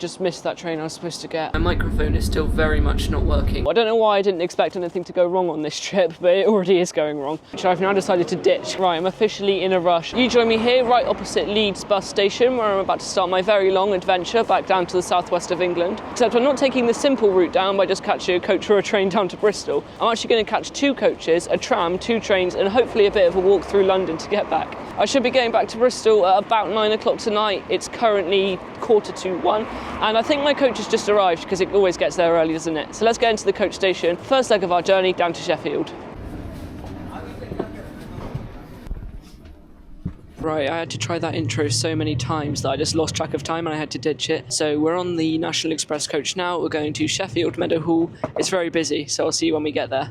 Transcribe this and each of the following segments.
Just missed that train I was supposed to get. My microphone is still very much not working. I don't know why I didn't expect anything to go wrong on this trip, but it already is going wrong, which I've now decided to ditch. Right, I'm officially in a rush. You join me here right opposite Leeds bus station, where I'm about to start my very long adventure back down to the southwest of England. Except I'm not taking the simple route down by just catching a coach or a train down to Bristol. I'm actually going to catch 2 coaches, a tram, 2 trains, and hopefully a bit of a walk through London to get back. I should be getting back to Bristol at about 9 o'clock tonight. It's currently 1:45, and I think my coach has just arrived because it always gets there early, doesn't it? So let's get into the coach station. First leg of our journey down to Sheffield. Right, I had to try that intro so many times that I just lost track of time and I had to ditch it. So we're on the National Express coach now. We're going to Sheffield Meadowhall. It's very busy, so I'll see you when we get there.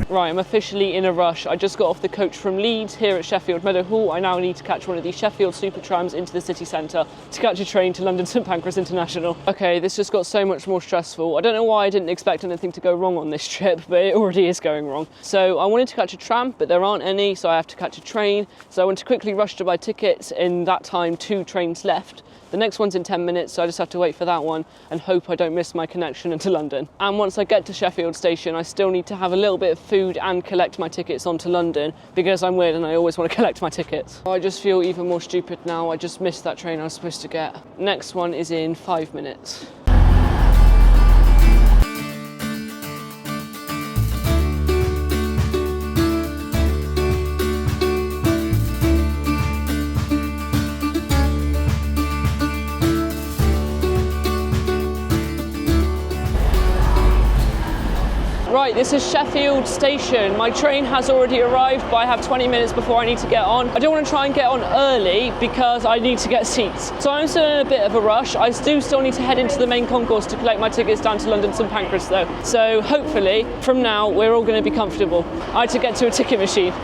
Right, I'm officially in a rush. I just got off the coach from Leeds here at Sheffield Meadowhall. I now need to catch one of these Sheffield super trams into the city centre to catch a train to London St Pancras International. Okay, this just got so much more stressful. I don't know why I didn't expect anything to go wrong on this trip, but it already is going wrong. So I wanted to catch a tram, but there aren't any, so I have to catch a train. So I want to quickly rush to buy tickets. In that time, 2 trains left. The next one's in 10 minutes, so I just have to wait for that one and hope I don't miss my connection into London. And once I get to Sheffield Station, I still need to have a little bit of food and collect my tickets onto London because I'm weird and I always want to collect my tickets. I just feel even more stupid now. I just missed that train I was supposed to get. Next one is in 5 minutes. Right, this is Sheffield Station. My train has already arrived, but I have 20 minutes before I need to get on. I don't want to try and get on early because I need to get seats. So I'm still in a bit of a rush. I do still need to head into the main concourse to collect my tickets down to London St Pancras though. So hopefully, from now, we're all going to be comfortable. I had to get to a ticket machine.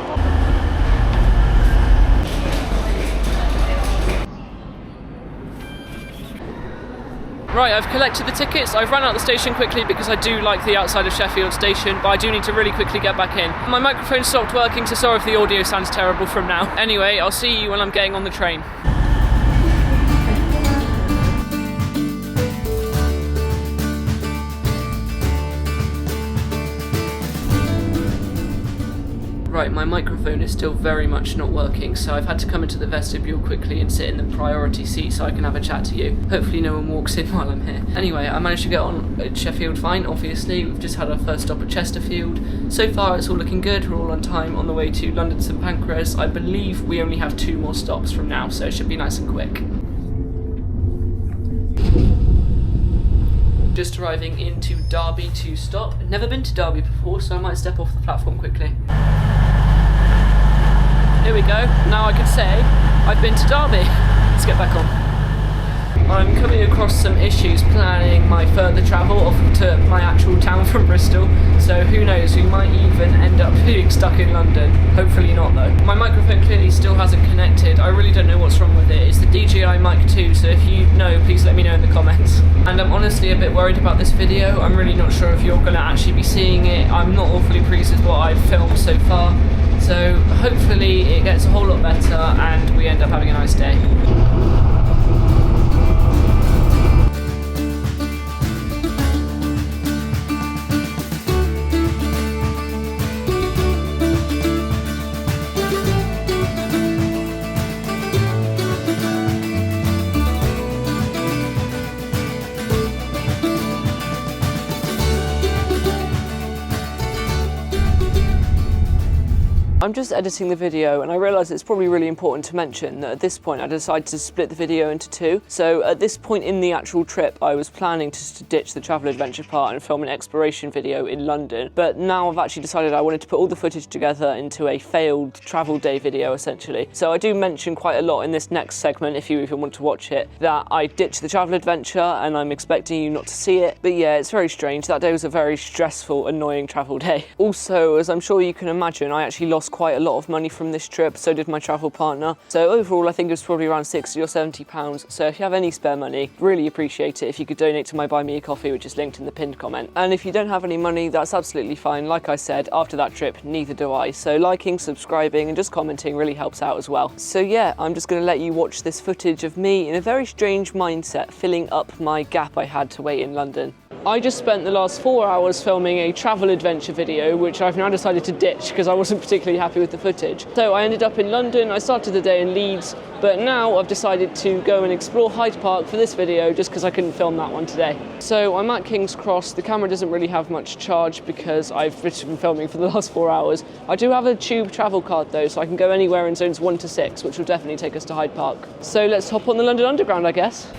Right, I've collected the tickets. I've run out the station quickly because I do like the outside of Sheffield Station, but I do need to really quickly get back in. My microphone stopped working, so sorry if the audio sounds terrible from now. Anyway, I'll see you when I'm getting on the train. Right, my microphone is still very much not working, so I've had to come into the vestibule quickly and sit in the priority seat so I can have a chat to you. Hopefully no one walks in while I'm here. Anyway, I managed to get on at Sheffield fine, obviously. We've just had our first stop at Chesterfield. So far it's all looking good, we're all on time on the way to London St Pancras. I believe we only have 2 more stops from now, so it should be nice and quick. Just arriving into Derby to stop. Never been to Derby before, so I might step off the platform quickly. Here we go. Now I can say I've been to Derby. Let's get back on. I'm coming across some issues planning my further travel off to my actual town from Bristol, so who knows, we might even end up being stuck in London. Hopefully not though. My microphone clearly still hasn't connected. I really don't know what's wrong with it. It's the DJI Mic 2, so if you know, please let me know in the comments. And I'm honestly a bit worried about this video. I'm really not sure if you're going to actually be seeing it. I'm not awfully pleased with what I've filmed so far, so hopefully it gets a whole lot better and we end up having a nice day. I'm just editing the video and I realise it's probably really important to mention that at this point I decided to split the video into 2. So at this point in the actual trip I was planning to ditch the travel adventure part and film an exploration video in London, but now I've actually decided I wanted to put all the footage together into a failed travel day video essentially. So I do mention quite a lot in this next segment, if you even want to watch it, that I ditched the travel adventure and I'm expecting you not to see it. But yeah, it's very strange. That day was a very stressful, annoying travel day. Also, as I'm sure you can imagine, I actually lost quite a lot of money from this trip, so did my travel partner. So overall, I think it was probably around 60 or 70 pounds. So if you have any spare money, really appreciate it if you could donate to my Buy Me a Coffee, which is linked in the pinned comment. And if you don't have any money, that's absolutely fine. Like I said, after that trip, neither do I. So liking, subscribing, and just commenting really helps out as well. So yeah, I'm just gonna let you watch this footage of me in a very strange mindset, filling up my gap I had to wait in London. I just spent the last 4 hours filming a travel adventure video, which I've now decided to ditch because I wasn't particularly happy with the footage. So I ended up in London, I started the day in Leeds, but now I've decided to go and explore Hyde Park for this video just because I couldn't film that one today. So I'm at King's Cross. The camera doesn't really have much charge because I've been filming for the last 4 hours. I do have a tube travel card though, so I can go anywhere in zones 1 to 6, which will definitely take us to Hyde Park. So let's hop on the London Underground, I guess.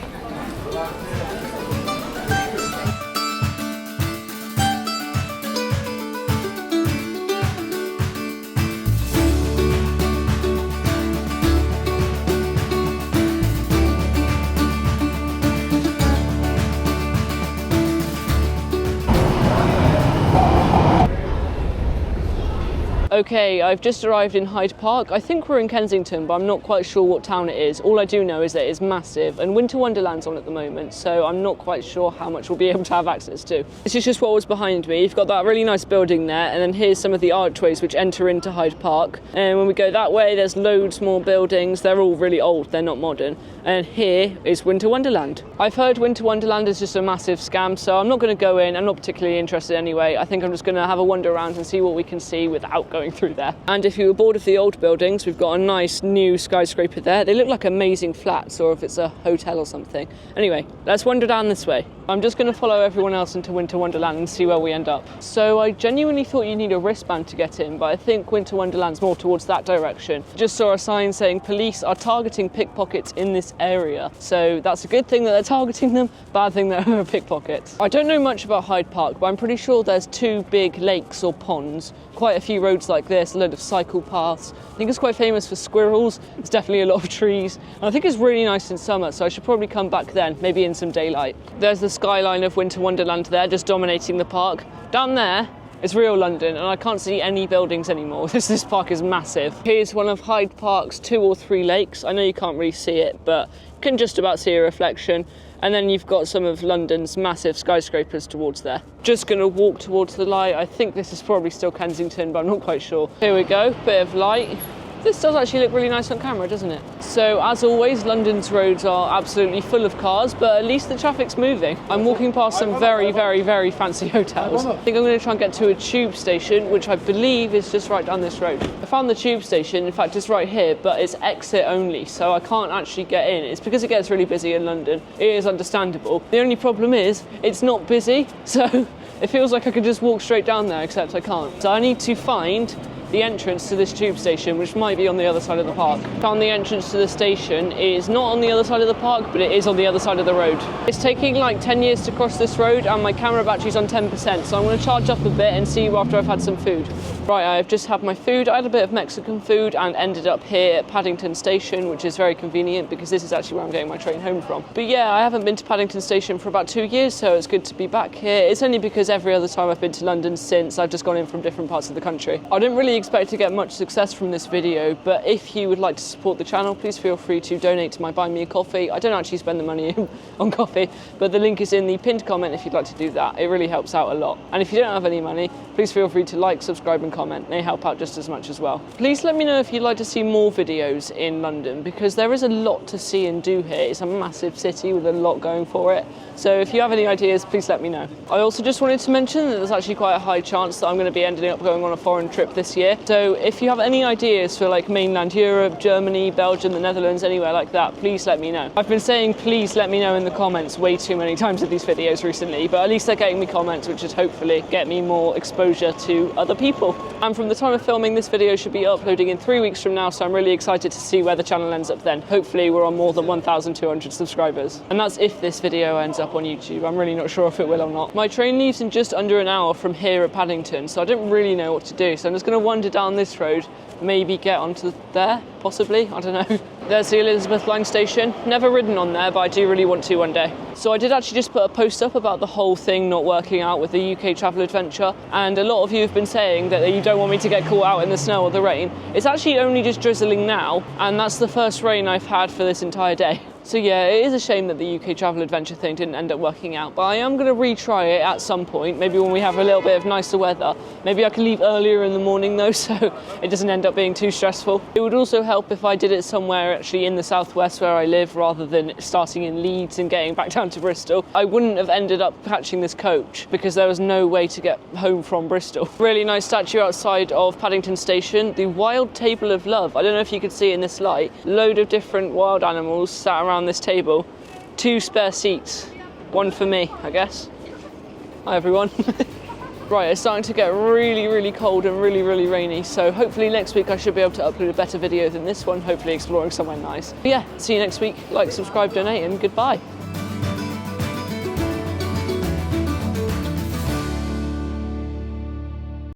Okay, I've just arrived in Hyde Park. I think we're in Kensington, but I'm not quite sure what town it is. All I do know is that it's massive, and Winter Wonderland's on at the moment, so I'm not quite sure how much we'll be able to have access to. This is just what was behind me. You've got that really nice building there, and then here's some of the archways which enter into Hyde Park. And when we go that way, there's loads more buildings. They're all really old, they're not modern. And here is Winter Wonderland. I've heard Winter Wonderland is just a massive scam, so I'm not going to go in. I'm not particularly interested anyway. I think I'm just going to have a wander around and see what we can see without going through there. And if you were bored of the old buildings, we've got a nice new skyscraper there. They look like amazing flats, or if it's a hotel or something. Anyway, let's wander down this way. I'm just going to follow everyone else into Winter Wonderland and see where we end up. So I genuinely thought you need a wristband to get in, but I think Winter Wonderland's more towards that direction. Just saw a sign saying police are targeting pickpockets in this area. So that's a good thing that they're targeting them, bad thing that they're pickpockets. I don't know much about Hyde Park, but I'm pretty sure there's 2 big lakes or ponds, quite a few roads like this, a load of cycle paths. I think it's quite famous for squirrels. There's definitely a lot of trees. And I think it's really nice in summer, so I should probably come back then, maybe in some daylight. There's the skyline of Winter Wonderland there, just dominating the park. Down there is real London, and I can't see any buildings anymore. This park is massive. Here's one of Hyde Park's 2 or 3 lakes. I know you can't really see it, but you can just about see a reflection. And then you've got some of London's massive skyscrapers towards there. Just gonna walk towards the light. I think this is probably still Kensington, but I'm not quite sure. Here we go, bit of light. This does actually look really nice on camera, doesn't it? So as always, London's roads are absolutely full of cars, but at least the traffic's moving. I'm walking past some very, very, very fancy hotels. I think I'm going to try and get to a tube station, which I believe is just right down this road. I found the tube station, in fact it's right here, but it's exit only, so I can't actually get in. It's because it gets really busy in London. It is understandable. The only problem is, it's not busy, so it feels like I could just walk straight down there, except I can't. So I need to find the entrance to this tube station, which might be on the other side of the park. Found the entrance to the station is not on the other side of the park, but it is on the other side of the road. It's taking like 10 years to cross this road, and my camera battery's on 10%, so I'm going to charge up a bit and see you after I've had some food. Right, I've just had my food. I had a bit of Mexican food and ended up here at Paddington Station, which is very convenient because this is actually where I'm getting my train home from. But yeah, I haven't been to Paddington Station for about 2 years, so it's good to be back here. It's only because every other time I've been to London since, I've just gone in from different parts of the country. I didn't really expect to get much success from this video, but if you would like to support the channel, please feel free to donate to my Buy Me a Coffee. I don't actually spend the money on coffee, but the link is in the pinned comment if you'd like to do that. It really helps out a lot. And if you don't have any money, please feel free to like, subscribe and comment. They help out just as much as well. Please let me know if you'd like to see more videos in London, because there is a lot to see and do here. It's a massive city with a lot going for it. So if you have any ideas, please let me know. I also just wanted to mention that there's actually quite a high chance that I'm going to be ending up going on a foreign trip this year. So if you have any ideas for like mainland Europe, Germany, Belgium, the Netherlands, anywhere like that, please let me know. I've been saying please let me know in the comments way too many times in these videos recently, but at least they're getting me comments, which should hopefully get me more exposure to other people. And from the time of filming, this video should be uploading in 3 weeks from now, so I'm really excited to see where the channel ends up then. Hopefully we're on more than 1,200 subscribers. And that's if this video ends up on YouTube. I'm really not sure if it will or not. My train leaves in just under an hour from here at Paddington, so I don't really know what to do, so I'm just going to wander wander down this road, maybe get onto there, possibly, I don't know. There's the Elizabeth Line station. Never ridden on there, but I do really want to one day. So I did actually just put a post up about the whole thing not working out with the UK travel adventure, and a lot of you have been saying that you don't want me to get caught out in the snow or the rain. It's actually only just drizzling now, and that's the first rain I've had for this entire day. So yeah, it is a shame that the UK travel adventure thing didn't end up working out, but I am going to retry it at some point, maybe when we have a little bit of nicer weather. Maybe I can leave earlier in the morning though, so it doesn't end up being too stressful. It would also help if I did it somewhere actually in the southwest where I live, rather than starting in Leeds and getting back down to Bristol. I wouldn't have ended up catching this coach because there was no way to get home from Bristol. Really nice statue outside of Paddington Station, the Wild Table of Love. I don't know if you could see in this light, load of different wild animals sat around this table, 2 spare seats, 1 for me, I guess. Hi everyone. Right, it's starting to get really cold and really rainy, so hopefully next week I should be able to upload a better video than this one, hopefully exploring somewhere nice. But yeah, see you next week. Like, subscribe, donate, and goodbye.